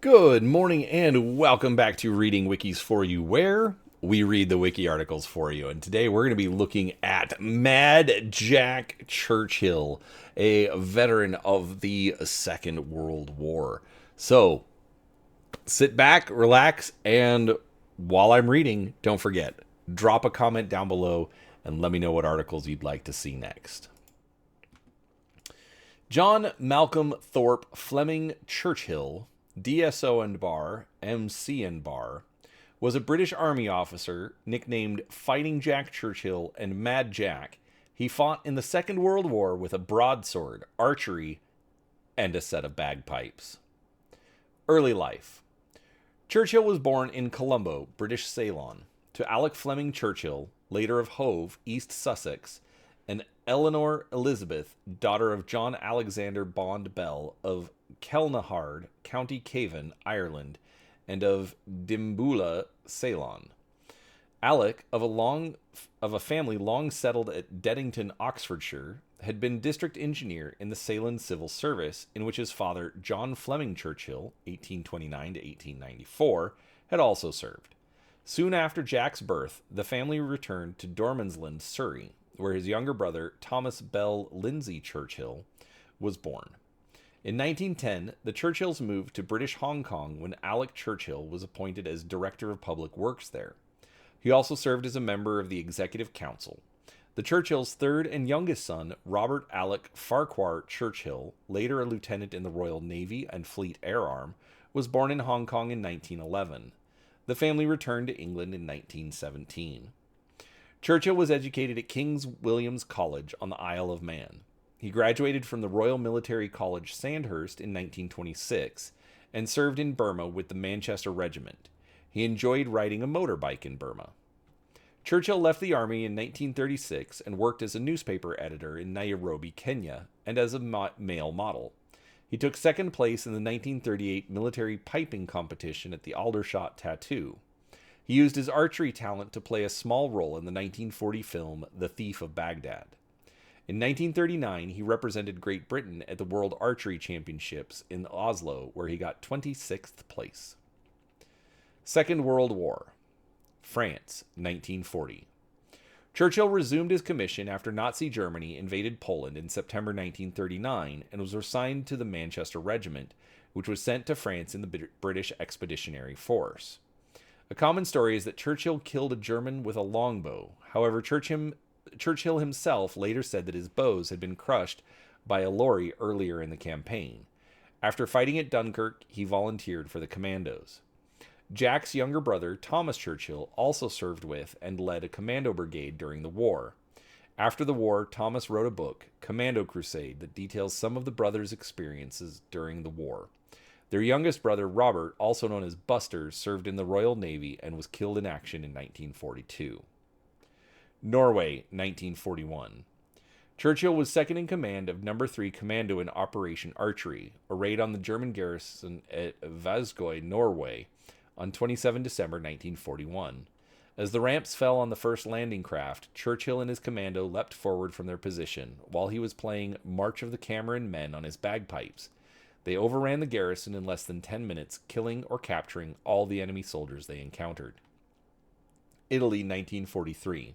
Good morning and welcome back to Reading Wikis for You, where we read the wiki articles for you. And today we're going to be looking at Mad Jack Churchill, a veteran of the Second World War. So sit back, relax, and while I'm reading, don't forget, drop a comment down below and let me know what articles you'd like to see next. John Malcolm Thorpe Fleming Churchill, DSO Bar, MC Bar, was a British Army officer nicknamed Fighting Jack Churchill and Mad Jack. He fought in the Second World War with a broadsword, archery, and a set of bagpipes. Early life. Churchill was born in Colombo, British Ceylon, to Alec Fleming Churchill, later of Hove, East Sussex, and Eleanor Elizabeth, daughter of John Alexander Bond Bell of Kelnahard, County Cavan, Ireland, and of Dimboola, Ceylon. Alec, of a family long settled at Deddington, Oxfordshire, had been district engineer in the Ceylon Civil Service, in which his father, John Fleming Churchill, 1829 to 1894, had also served. Soon after Jack's birth, the family returned to Dormansland, Surrey, where his younger brother, Thomas Bell Lindsay Churchill, was born. In 1910, the Churchills moved to British Hong Kong when Alec Churchill was appointed as Director of Public Works there. He also served as a member of the Executive Council. The Churchills' third and youngest son, Robert Alec Farquhar Churchill, later a lieutenant in the Royal Navy and Fleet Air Arm, was born in Hong Kong in 1911. The family returned to England in 1917. Churchill was educated at King's William's College on the Isle of Man. He graduated from the Royal Military College Sandhurst in 1926 and served in Burma with the Manchester Regiment. He enjoyed riding a motorbike in Burma. Churchill left the army in 1936 and worked as a newspaper editor in Nairobi, Kenya, and as a male model. He took second place in the 1938 military piping competition at the Aldershot Tattoo. He used his archery talent to play a small role in the 1940 film The Thief of Baghdad. In 1939, he represented Great Britain at the World Archery Championships in Oslo, where he got 26th place. Second World War. France, 1940. Churchill resumed his commission after Nazi Germany invaded Poland in September 1939 and was assigned to the Manchester Regiment, which was sent to France in the British Expeditionary Force. A common story is that Churchill killed a German with a longbow. However, Churchill himself later said that his bows had been crushed by a lorry earlier in the campaign. After fighting at Dunkirk, he volunteered for the Commandos. Jack's younger brother, Thomas Churchill, also served with and led a commando brigade during the war. After the war, Thomas wrote a book, Commando Crusade, that details some of the brothers' experiences during the war. Their youngest brother, Robert, also known as Buster, served in the Royal Navy and was killed in action in 1942. Norway, 1941. Churchill was second in command of No. 3 Commando in Operation Archery, a raid on the German garrison at Vazgoy, Norway, on 27 December 1941. As the ramps fell on the first landing craft, Churchill and his commando leapt forward from their position, while he was playing March of the Cameron Men on his bagpipes. They overran the garrison in less than 10 minutes, killing or capturing all the enemy soldiers they encountered. Italy, 1943.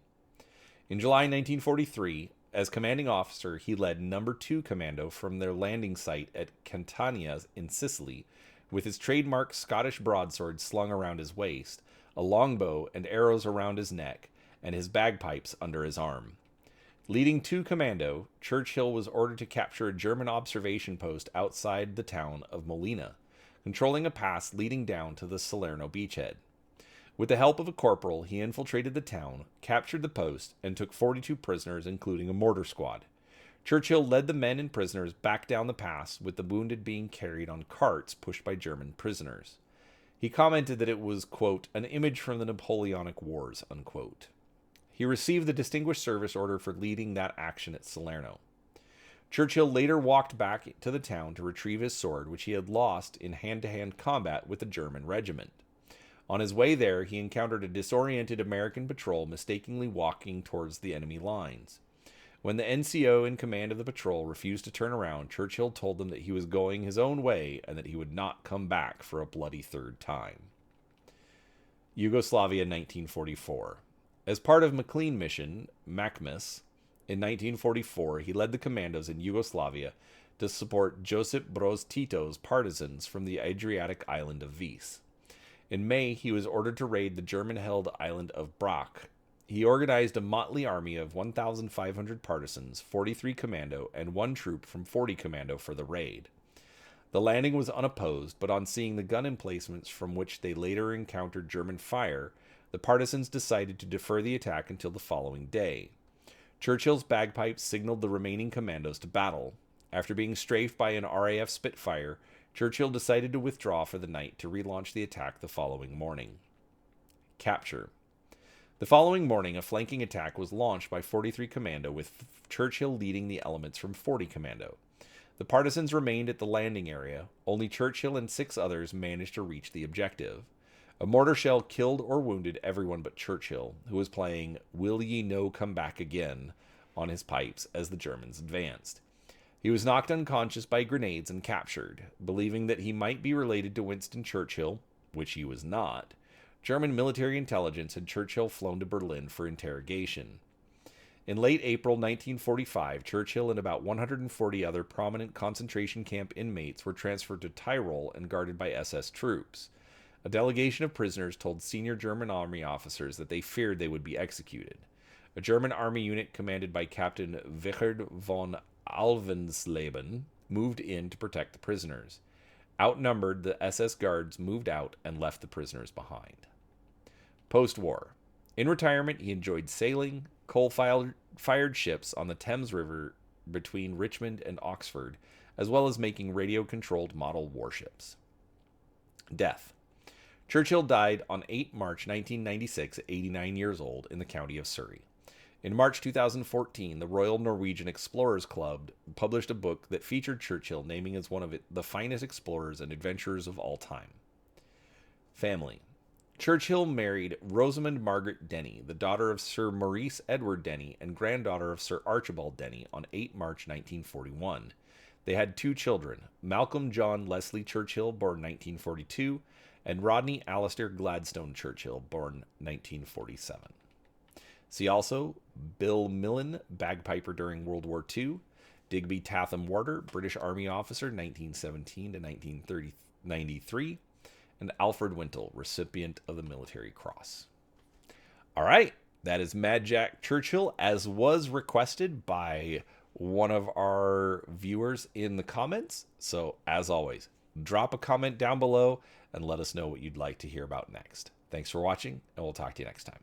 In July 1943, as commanding officer, he led No. 2 Commando from their landing site at Catania in Sicily, with his trademark Scottish broadsword slung around his waist, a longbow and arrows around his neck, and his bagpipes under his arm. Leading 2 Commando, Churchill was ordered to capture a German observation post outside the town of Molina, controlling a pass leading down to the Salerno beachhead. With the help of a corporal, he infiltrated the town, captured the post, and took 42 prisoners, including a mortar squad. Churchill led the men and prisoners back down the pass, with the wounded being carried on carts pushed by German prisoners. He commented that it was, quote, an image from the Napoleonic Wars, unquote. He received the Distinguished Service Order for leading that action at Salerno. Churchill later walked back to the town to retrieve his sword, which he had lost in hand-to-hand combat with the German regiment. On his way there, he encountered a disoriented American patrol mistakenly walking towards the enemy lines. When the NCO in command of the patrol refused to turn around, Churchill told them that he was going his own way and that he would not come back for a bloody third time. Yugoslavia, 1944. As part of McLean mission, MACMIS, in 1944, he led the commandos in Yugoslavia to support Josip Broz Tito's partisans from the Adriatic island of Vis. In May, he was ordered to raid the German-held island of Brac. He organized a motley army of 1,500 partisans, 43 commando, and 1 troop from 40 commando for the raid. The landing was unopposed, but on seeing the gun emplacements from which they later encountered German fire, the partisans decided to defer the attack until the following day. Churchill's bagpipes signaled the remaining commandos to battle. After being strafed by an RAF Spitfire, Churchill decided to withdraw for the night to relaunch the attack the following morning. Capture. The following morning, a flanking attack was launched by 43 Commando, with Churchill leading the elements from 40 Commando. The partisans remained at the landing area. Only Churchill and 6 others managed to reach the objective. A mortar shell killed or wounded everyone but Churchill, who was playing Will Ye No Come Back Again on his pipes as the Germans advanced. He was knocked unconscious by grenades and captured. Believing that he might be related to Winston Churchill, which he was not, German military intelligence had Churchill flown to Berlin for interrogation. In late April 1945, Churchill and about 140 other prominent concentration camp inmates were transferred to Tyrol and guarded by SS troops. A delegation of prisoners told senior German army officers that they feared they would be executed. A German army unit commanded by Captain Wichard von Alvensleben moved in to protect the prisoners. Outnumbered, the SS guards moved out and left the prisoners behind. Post-war. In retirement, he enjoyed sailing coal-fired ships on the Thames River between Richmond and Oxford, as well as making radio-controlled model warships. Death. Churchill died on 8 March 1996 at 89 years old in the county of Surrey. In March 2014, the Royal Norwegian Explorers Club published a book that featured Churchill, naming as one of the finest explorers and adventurers of all time. Family. Churchill married Rosamund Margaret Denny, the daughter of Sir Maurice Edward Denny and granddaughter of Sir Archibald Denny, on 8 March 1941. They had 2 children, Malcolm John Leslie Churchill, born 1942, and Rodney Alistair Gladstone Churchill, born 1947. See also Bill Millen, bagpiper during World War II, Digby Tatham Warder, British Army officer 1917 to 1993, and Alfred Wintle, recipient of the Military Cross. All right, that is Mad Jack Churchill, as was requested by one of our viewers in the comments. So, as always, drop a comment down below and let us know what you'd like to hear about next. Thanks for watching, and we'll talk to you next time.